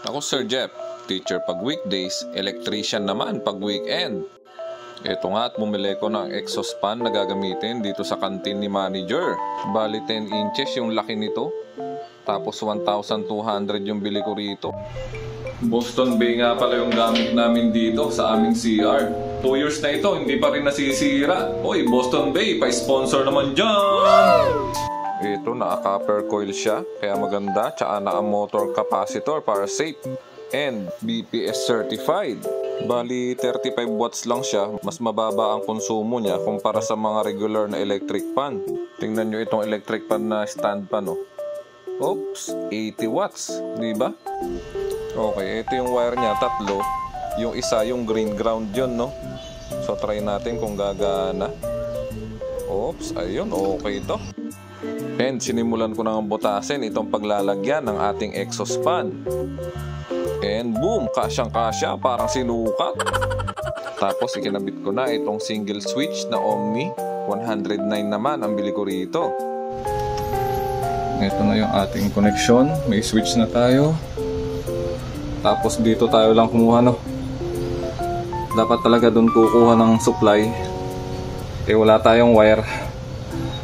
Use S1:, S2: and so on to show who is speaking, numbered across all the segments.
S1: Ako Sir Jeff, teacher pag weekdays, electrician naman pag weekend. Ito nga at bumili ko ng exhaust fan na gagamitin dito sa kantin ni manager. Bali 10 inches yung laki nito. Tapos 1,200 yung bili ko rito. Boston Bay nga pala yung gamit namin dito sa aming CR. 2 years na ito, hindi pa rin nasisira. Hoy, Boston Bay, pa-sponsor naman dyan! Ito, naka-copper coil siya, kaya maganda. Tsaka naka-motor capacitor para safe. And BPS certified. Bali, 35 watts lang siya. Mas mababa ang konsumo niya kumpara sa mga regular na electric fan. Tingnan nyo itong electric fan na stand pan, no? Oops, 80 watts, di ba? Okay, ito yung wire niya, tatlo. Yung isa, yung green ground yun, no? So, try natin kung gagana. Oops, ayun, okay ito. And sinimulan ko nang butasin itong paglalagyan ng ating exhaust fan. And boom, kasyang-kasya, parang sinukat. Tapos ikinabit ko na itong single switch na Omni. 109 naman ang bili ko rito. Ito na yung ating connection. May switch na tayo. Tapos dito tayo lang kumuha, no? Dapat talaga doon kukuha ng supply. Wala tayong wire.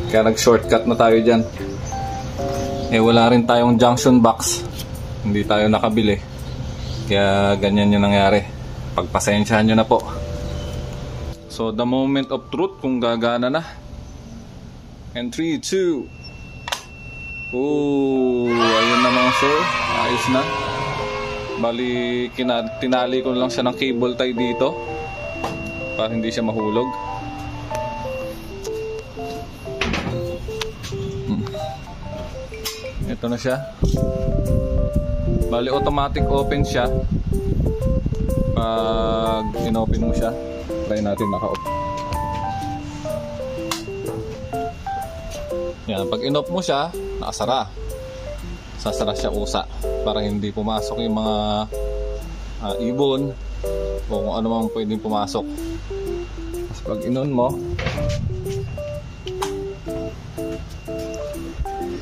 S1: Kaya nag-shortcut na tayo dyan. Wala rin tayong junction box. Hindi tayo nakabili. Kaya ganyan yung nangyari. Pagpasensyahan nyo na po. So the moment of truth kung gagana na. And 3, 2. Ayun na mga sir. Ayos na. Bali, tinali ko lang siya ng cable tie dito para hindi siya mahulog. Ito na siya. Bali, automatic open siya. Pag in-open mo siya, try natin naka-off. Yan, pag in-off mo siya, nakasara. Sasara siya usa para hindi pumasok yung mga ibon o kung ano mang pwedeng pumasok. Tapos pag in-on mo,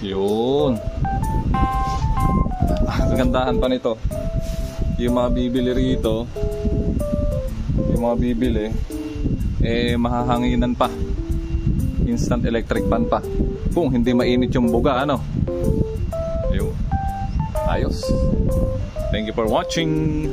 S1: yun. Kagandahan pa nito, yung mga bibili rito, mahahanginan pa. Instant electric fan pa. Kung hindi mainit yung buga, ano? Ayos. Thank you for watching.